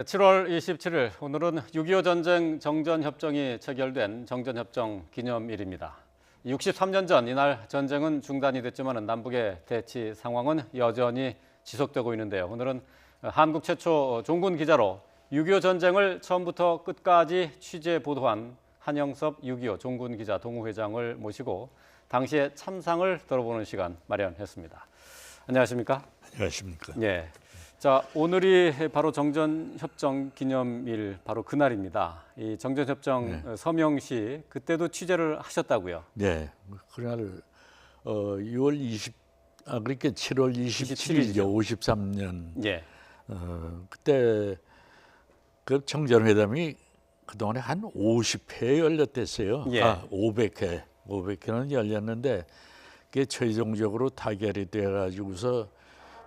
7월 27일 오늘은 6.25 전쟁 정전협정이 체결된 정전협정 기념일입니다. 63년 전 이날 전쟁은 중단이 됐지만 남북의 대치 상황은 여전히 지속되고 있는데요. 오늘은 한국 최초 종군 기자로 6.25 전쟁을 처음부터 끝까지 취재 보도한 한영섭 6.25 종군 기자 동호회장을 모시고 당시의 참상을 들어보는 시간 마련했습니다. 안녕하십니까? 안녕하십니까? 예. 자, 오늘이 바로 정전협정 기념일 바로 그날입니다. 이 정전협정 서명 시 그때도 취재를 하셨다고요? 네, 그날 6월 20, 그러니까 7월 27일이죠. 53년. 예. 그때 그 정전회담이 그동안에 한 50회 열렸댔어요. 예. 500회는 열렸는데 그게 최종적으로 타결이 돼가지고서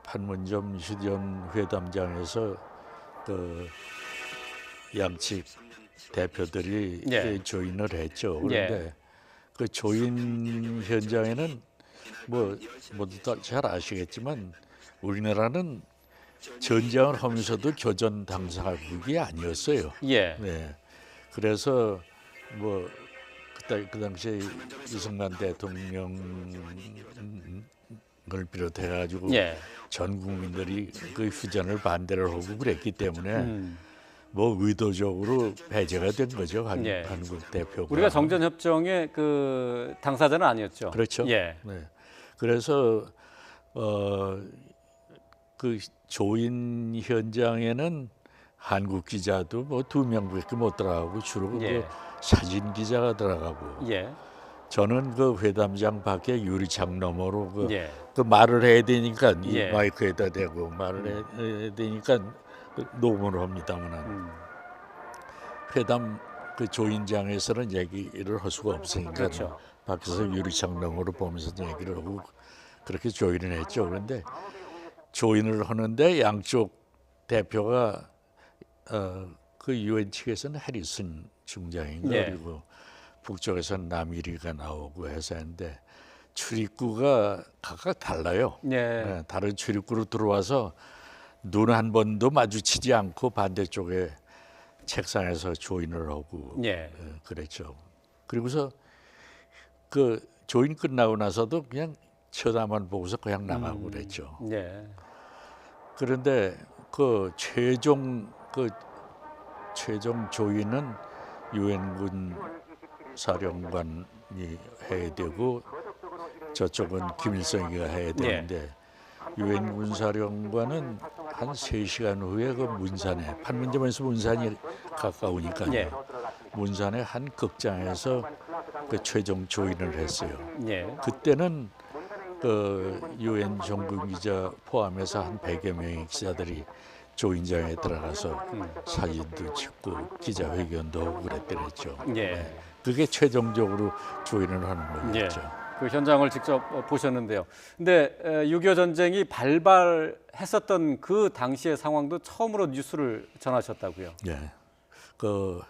판문점 휴전 회담장에서 그 양측 대표들이 조인을 했죠. 그런데 그 조인 현장에는 뭐 모두 잘 아시겠지만 우리나라는 전쟁을 하면서도 교전 당사국이 아니었어요. 예. 네. 그래서 뭐 그때 그 당시에 이승만 대통령을 비롯해 가지고 전 국민들이 그 휴전을 반대를 하고 그랬기 때문에 뭐 의도적으로 배제가 된 거죠. 한국 대표가. 우리가 정전협정의 그 당사자는 아니었죠. 그렇죠. 예. 네. 그래서 그 조인 현장에는 한국 기자도 뭐 2명밖에 못 들어가고 주로 그 사진 기자가 들어가고. 저는 그 회담장 밖에 유리창 너머로 그 말을 해야 되니까 이 마이크에다 대고 말을 해야 되니까 그 녹음을 합니다만 회담 그 조인장에서는 얘기를 할 수가 없으니까 밖에서 유리창 너머로 보면서 얘기를 하고 그렇게 조인을 했죠. 그런데 조인을 하는데 양쪽 대표가 그 유엔 측에서는 해리슨 중장인가 그리고 북쪽에서는 남일이가 나오고 해서 했는데 출입구가 각각 달라요. 다른 출입구로 들어와서 눈 한 번도 마주치지 않고 반대쪽에 책상에서 조인을 하고 그랬죠. 그리고서 그 조인 끝나고 나서도 그냥 쳐다만 보고서 그냥 나가고 그랬죠. 그런데 그 최종 조인은 유엔군 사령관이 해야 되고 저쪽은 김일성이가 해야 되는데 유엔군 사령관은 한 3시간 후에 그 문산에 판문점에서 문산이 가까우니까요. 문산의 한 극장에서 그 최종 조인을 했어요. 그때는 그 유엔 종군 기자 포함해서 한 100여 명의 기자들이 조인장에 들어가서 사진도 찍고 기자회견도 하고 그랬더랬죠. 그게 최종적으로 조인을 하는 거였죠. 그 현장을 직접 보셨는데요. 근데 6.25 전쟁이 발발했었던 그 당시의 상황도 처음으로 뉴스를 전하셨다고요? 그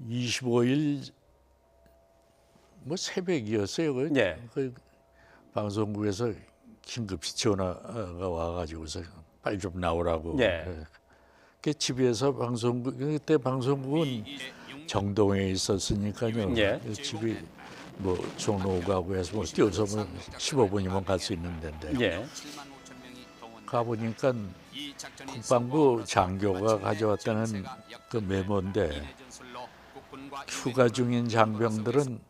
25일 뭐 새벽이었어요. 그 방송국에서 긴급히 전화가 와가지고서 빨리 좀 나오라고. 그 집에서 그때 방송국은 정동에 있었으니까요. 집이 뭐 종로 가고 해서 뭐 뛰어서 뭐 15분이면 갈 수 있는 데인데 가보니까 국방부 장교가 가져왔다는 그 메모인데 휴가 중인 장병들은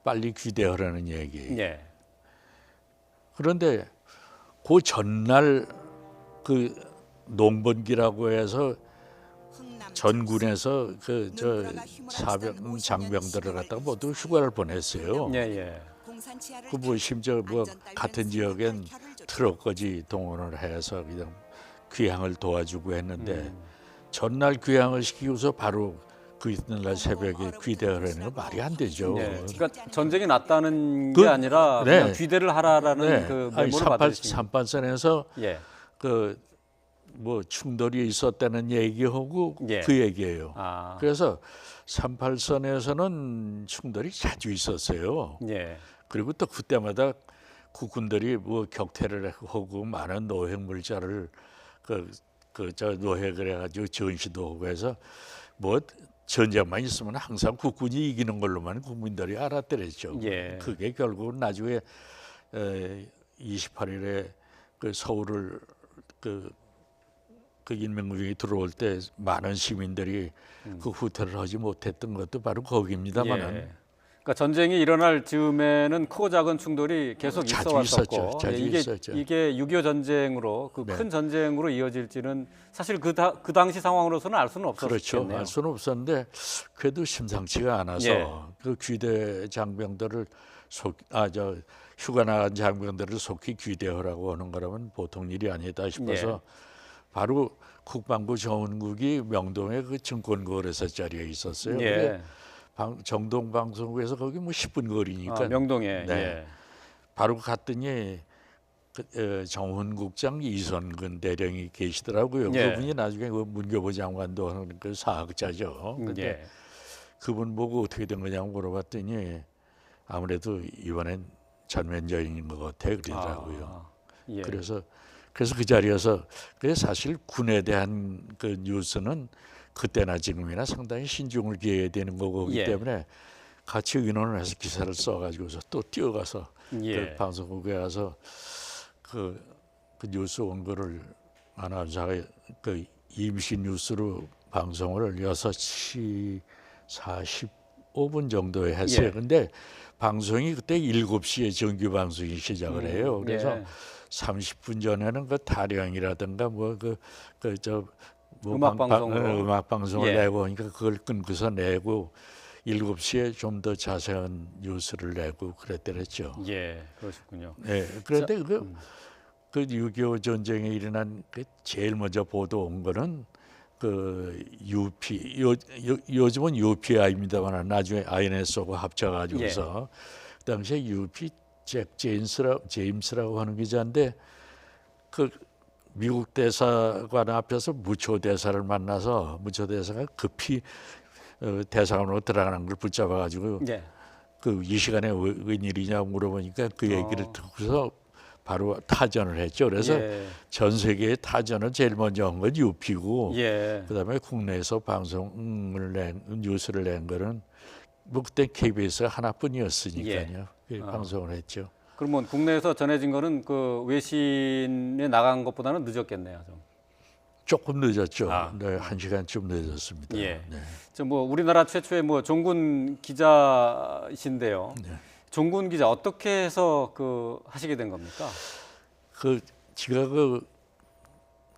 빨리 귀대하라는 얘기. 그런데 그 전날 그 농번기라고 해서 전군에서 그 사병 장병들을 갖다가 모두 휴가를 보냈어요. 그 뭐 심지어 뭐 같은 지역엔 트럭까지 동원을 해서 그냥 귀향을 도와주고 했는데 전날 귀향을 시키고서 바로 그 이튿날 새벽에 귀대를 하는 건 말이 안 되죠. 그러니까 전쟁이 났다는 게 아니라 그냥 귀대를 하라라는 그 메모를 받으신. 삼팔선에서 그 뭐 충돌이 있었다는 얘기하고 그 얘기예요. 그래서 38선에서는 충돌이 자주 있었어요. 그리고 또 그때마다 국군들이 뭐 격퇴를 하고 많은 노획물자를 그 그 저 노회 그래가지고 전시도 하고 해서 뭐 전쟁만 있으면 항상 국군이 이기는 걸로만 국민들이 알았더랬죠. 예. 그게 결국은 나중에 28일에 그 서울을 그 인민군이 들어올 때 많은 시민들이 그 후퇴를 하지 못했던 것도 바로 거기입니다만은. 예. 그러니까 전쟁이 일어날 즈음에는 크고 작은 충돌이 계속 자주 있어 있었죠. 왔었고 자주 이게 있었죠. 이게 6.25 전쟁으로 그 큰 네. 전쟁으로 이어질지는 사실 그 당시 상황으로서는 알 수는 그렇죠. 없었겠네요. 알 수는 없었는데 그래도 심상치가 않아서 예. 그 귀대 장병들을 휴가 나간 장병들을 속히 귀대하라고 하는 거라면 보통 일이 아니다 싶어서 바로 국방부 정원국이 명동에 그 증권거래소 자리에 있었어요. 예. 정동 방송국에서 거기 뭐 10분 거리니까 명동에. 네. 예. 바로 갔더니 정훈국장 이선근 대령이 계시더라고요. 예. 그분이 나중에 그 문교부 장관도 하는 그 사학자죠. 근데 예. 그분 보고 어떻게 된 거냐고 물어봤더니 아무래도 이번엔 전면전인 것 같아 그러더라고요. 예. 그래서 그 자리에서 사실 군에 대한 그 뉴스는 그때나 지금이나 상당히 신중을 기해야 되는 거기 예. 때문에 같이 의논을 해서 기사를 써가지고서 또 뛰어가서 예. 그 방송국에 가서 그 뉴스 온 거를 아나운서가 그 임시 뉴스로 방송을 6시 45분 정도에 했어요. 예. 근데 방송이 그때 7시에 정규 방송이 시작을 해요. 그래서 예. 30분 전에는 그 타령이라든가 뭐 음악 방송으로. 음악 방송을 예. 내고 하니까 그걸 끊고서 내고 7시에 좀 더 자세한 뉴스를 내고 그랬더랬죠. 예. 그러셨군요. 네, 그런데 그 6.25 전쟁에 일어난 그 제일 먼저 보도 온 거는 그 UP 요즘은 UPI입니다만 나중에 INS하고 합쳐가지고서 그 당시에 UP 잭 제임스라고 하는 기자인데 그 미국 대사관 앞에서 무초 대사를 만나서 무초 대사가 급히 대사관으로 들어가는 걸 붙잡아가지고 예. 그 이 시간에 웬일이냐고 물어보니까 그 얘기를 듣고서 바로 타전을 했죠. 그래서 예. 전 세계의 타전을 제일 먼저 한 건 UP고 예. 그다음에 국내에서 뉴스를 낸 거는 뭐 그때 KBS 하나뿐이었으니까요. 방송을 했죠. 그러면 국내에서 전해진 거는 그 외신에 나간 것보다는 늦었겠네요. 좀. 조금 늦었죠. 아. 네, 1시간쯤 늦었습니다. 예. 네. 저 뭐 우리나라 최초의 뭐 종군 기자이신데요. 네. 종군 기자 어떻게 해서 그 하시게 된 겁니까? 제가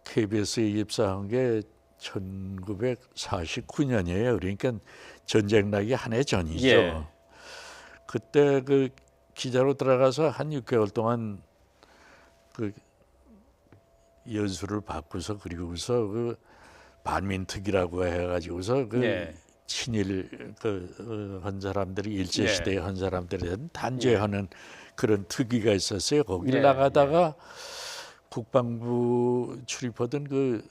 KBS에 입사한 게 1949년이에요. 그러니까 전쟁 나기 한 해 전이죠. 예. 그때 그 기자로 들어가서 한 6개월 동안 그 연수를 받고서 그리고서 그 반민특위라고 해가지고서 그 친일 한 사람들이 일제 시대에 한 사람들에 대한 단죄하는 그런 특위가 있었어요. 거기 나가다가 국방부 출입하던 그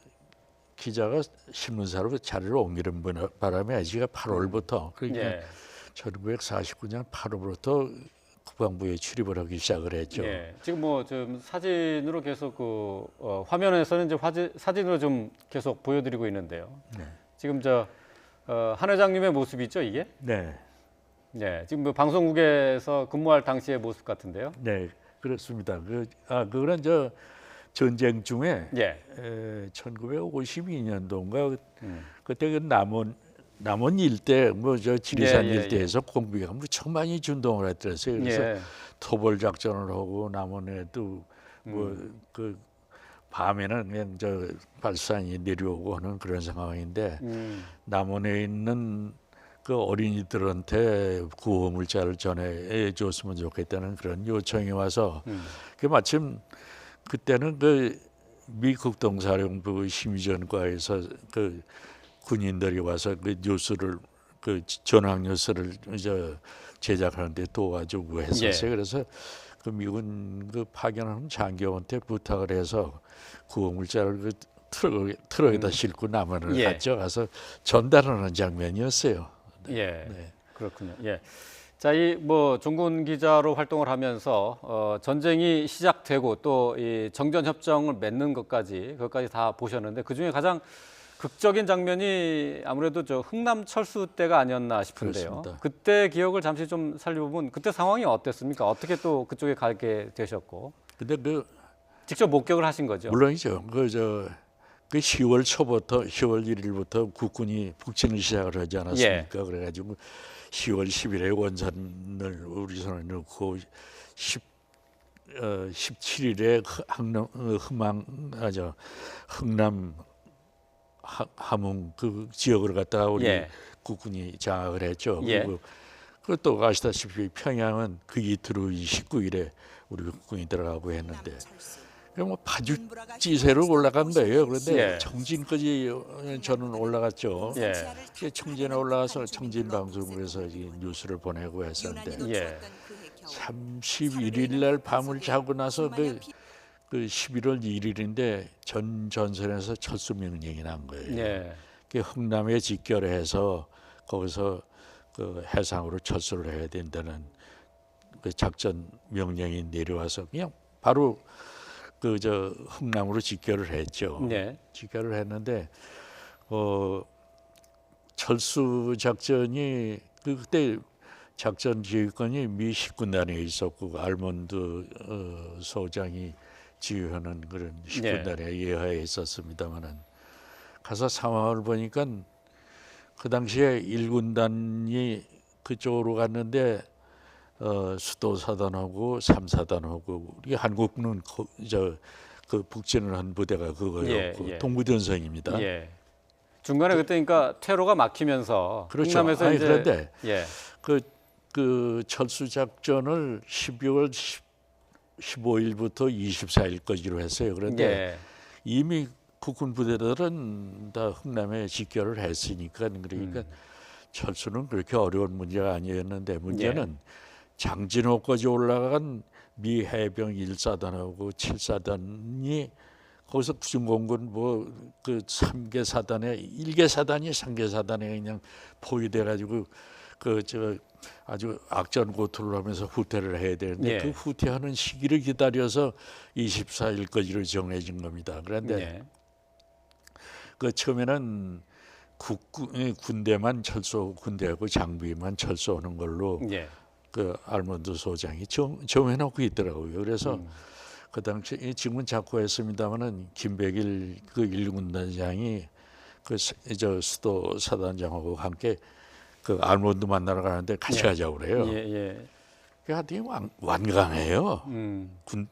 기자가 신문사로 자리를 옮기는 바람에 제가 8월부터 그러니까 1949년 8월부터 국방부에 출입을 하기 시작을 했죠. 예. 지금 뭐 좀 사진으로 계속 화면에서는 이제 사진으로 좀 계속 보여드리고 있는데요. 네. 지금 한 회장님의 모습이죠, 이게? 네. 네. 지금 뭐 방송국에서 근무할 당시의 모습 같은데요. 네, 그렇습니다. 그거는 전쟁 중에 1952년도인가 그때 그 남원 일대 지리산 일대에서 공비가 무척 많이 준동을 했더랬어요. 그래서 토벌 작전을 하고 남원에도 그 밤에는 그냥 발산이 내려오고 하는 그런 상황인데 남원에 있는 그 어린이들한테 구호 물자를 전해 줬으면 좋겠다는 그런 요청이 와서 그 마침 그때는 그 미 국동사령부 심의전과에서 그 군인들이 와서 그 뉴스를 그 전황 뉴스를 제작하는데 도와주고 했었어요. 그래서 그 미군 그 파견하는 장교한테 부탁을 해서 구호 물자를 그 트럭에다 싣고 남한을 갔죠. 가서 전달하는 장면이었어요. 예, 그렇군요. 예. 자, 이 뭐 종군 기자로 활동을 하면서 전쟁이 시작되고 또 이 정전 협정을 맺는 그것까지 다 보셨는데 그 중에 가장 극적인 장면이 아무래도 저 흥남 철수 때가 아니었나 싶은데요. 그렇습니다. 그때 기억을 잠시 좀 살려보면 그때 상황이 어땠습니까? 어떻게 또 그쪽에 가게 되셨고? 근데 직접 목격을 하신 거죠? 물론이죠. 그 10월 초부터 10월 1일부터 국군이 북진을 시작을 하지 않았습니까? 그래가지고 10월 10일에 원산을 우리 손에 넣고 17일에 흥남 함흥 그 지역을 갖다가 우리 국군이 장악을 했죠. 그리고 그것도 아시다시피 평양은 그 이틀 후 19일에 우리 국군이 들어가고 했는데 뭐 파죽지세로 올라간 거예요. 그런데 청진까지 저는 올라갔죠. 청진에 올라가서 청진 방송국에서 뉴스를 보내고 했었는데 31일 날 밤을 자고 나서 그 11월 1일인데 전선에서 철수 명령이 난 거예요. 그 흥남에 직결해서 거기서 그 해상으로 철수를 해야 된다는 그 작전 명령이 내려와서 그냥 바로 흥남으로 직결을 했죠. 직결을 했는데 철수 작전이 그때 작전 지휘권이 미 식군단에 있었고 알몬드 소장이 지휘하는 그런 식군단에 예하에 있었습니다만은 가서 상황을 보니까 그 당시에 1군단이 그쪽으로 갔는데 수도사단하고 3사단하고 우리 한국은 그 북진을 한 부대가 그거였고 동부전선입니다. 중간에 그때 그러니까 퇴로가 막히면서 그렇죠. 흥남에서 이제 그런데 그 철수 작전을 12월 15일부터 24일까지로 했어요. 그런데 이미 국군 부대들은 다 흥남에 직결을 했으니까 그러니까 철수는 그렇게 어려운 문제가 아니었는데 문제는 장진호까지 올라간 미 해병 1사단하고 7사단이 거기서 구중공군 그 3개 사단에 1개 사단이 3개 사단에 그냥 포위돼 가지고 아주 악전고투를 하면서 후퇴를 해야 되는데 그 후퇴하는 시기를 기다려서 24일까지로 정해진 겁니다. 그런데 그 처음에는 군대만 군대하고 장비만 철수하는 걸로 그 알몬드 소장이 정해놓고 있더라고요. 그래서 그 당시 지금은 자꾸 했습니다마는 김백일 그 1군단장이 그 수도 사단장하고 함께 그 알몬드 만나러 가는데 같이 가자고 그래요. 하여튼 완강해요.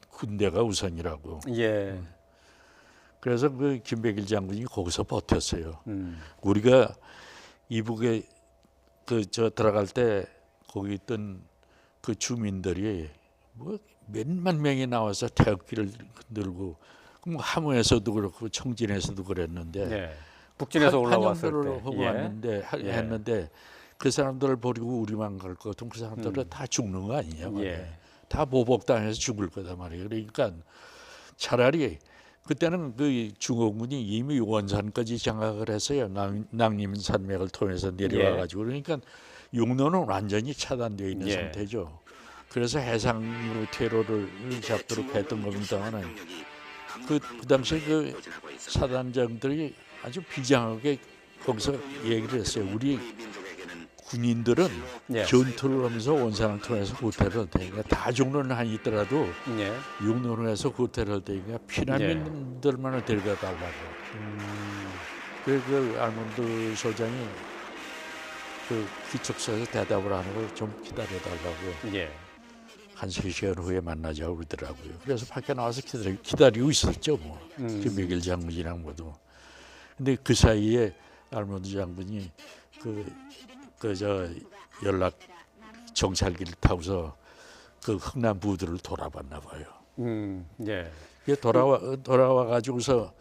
군대가 우선이라고. 그래서 그 김백일 장군이 거기서 버텼어요. 우리가 이북에 들어갈 때 거기 있던 그 주민들이 뭐 몇만 명이 나와서 태극기를 들고 함흥에서도 그렇고 청진에서도 그랬는데 북진에서 올라왔을 때 하고 왔는데 했는데 그 사람들을 버리고 우리만 갈 것 같으면 그 사람들은 다 죽는 거 아니냐 말이에요. 다 보복당해서 죽을 거다 말이에요. 그러니까 차라리 그때는 그 중공군이 이미 원산까지 장악을 했어요. 낭림산맥을 통해서 내려와 가지고 그러니까 육로는 완전히 차단되어 있는 상태죠. 그래서 해상으로 퇴로를 잡도록 했던 겁니다만은 그 당시에 그 사단장들이 아주 비장하게 거기서 얘기를 했어요. 우리 군인들은 전투를 하면서 원산을 통해서 후퇴를 할 테니까 다 종로는 한 있더라도 육로를 해서 후퇴를 할 테니까 피난민들만을 데려가 달라고. 그 알몬드 소장이 그 기척소에서 대답을 안 하고 좀 기다려달라고 한 3시간 후에 만나자고 그러더라고요. 그래서 밖에 나와서 기다리고 있었죠. 뭐. 김백일 장군이랑 모두. 근데 그 사이에 알몬드 장군이 연락 정찰기를 타고서 그 흥남 부두를 돌아봤나 봐요. 돌아와 가지고서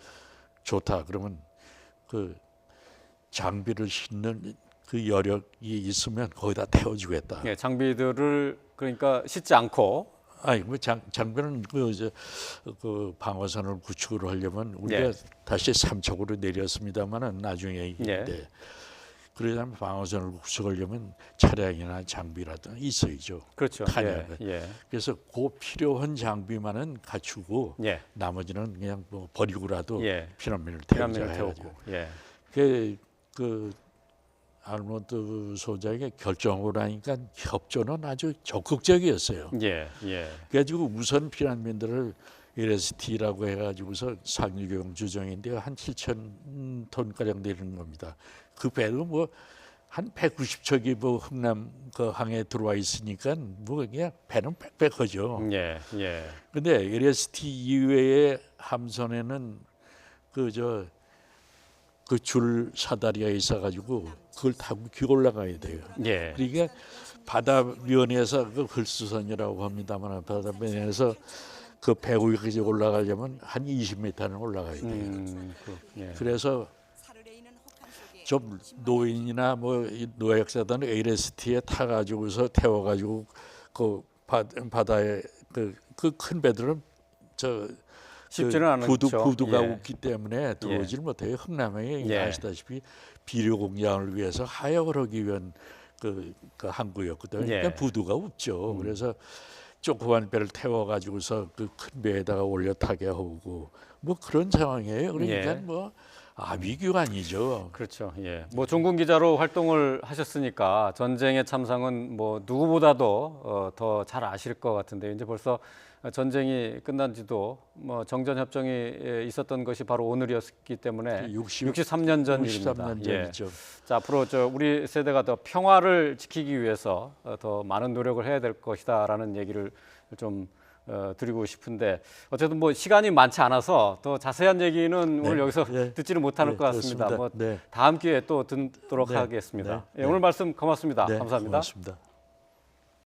좋다. 그러면 그 장비를 싣는 그 여력이 있으면 거기다 태워주겠다. 장비들을 그러니까 싣지 않고. 뭐 장비는 그 방어선을 구축을 하려면 우리가 다시 삼척으로 내렸습니다만은 나중에 그러려면 방어선을 구축하려면 차량이나 장비라도 있어야죠. 그렇죠. 탄약은. 예. 그래서 그 필요한 장비만은 갖추고 예. 나머지는 그냥 뭐 버리고라도 예. 피난민을 피난민을 태우자 해야죠. 태우고. 예. 그 알몬드 소장이 결정하고 나니까 협조는 아주 적극적이었어요. 예. 예. 그래가지고 우선 피난민들을 LST라고 해가지고서 상류경 주정인데 한 7,000톤 가량 되는 겁니다. 그 배도 뭐 한 190척이 뭐 흥남 그 항에 들어와 있으니까 뭐 그냥 배는 빽빽하죠. 예. 예. 근데 LST 이외의 함선에는 그 줄 사다리가 있어가지고 그걸 타고 기 올라가야 돼요. 예. 그러니까 바다면에서 그 헐수선이라고 합니다만 바다면에서 그 배구까지 올라가려면 한 20m는 올라가야 돼요. 예. 그래서 좀 노인이나 뭐 노약자들은 LST에 타가지고서 태워가지고 그 바다에 그 큰 배들은 쉽지는 않죠. 부두가 예. 없기 때문에 들어오질 못해요. 흥남에 예. 아시다시피 비료 공장을 위해서 하역을 하기 위한 그 항구였거든요. 그러니까 예. 부두가 없죠. 그래서 조그만 배를 태워가지고서 그 큰 배에다가 올려 타게 하고 뭐 그런 상황이에요. 그러니까 예. 뭐 아비규환이죠. 그렇죠. 예. 뭐 종군 기자로 활동을 하셨으니까 전쟁의 참상은 뭐 누구보다도 더 잘 아실 것 같은데 이제 벌써 전쟁이 끝난지도 뭐 정전 협정이 있었던 것이 바로 오늘이었기 때문에 63년 전 일입니다. 63년 전이죠. 자, 앞으로 우리 세대가 더 평화를 지키기 위해서 더 많은 노력을 해야 될 것이다라는 얘기를 좀 드리고 싶은데 어쨌든 뭐 시간이 많지 않아서 더 자세한 얘기는 네. 오늘 여기서 네. 듣지는 못할 네, 것 같습니다. 그렇습니다. 뭐 네. 다음 기회에 또 듣도록 네. 하겠습니다. 네. 예, 오늘 말씀 고맙습니다. 네, 감사합니다. 고맙습니다.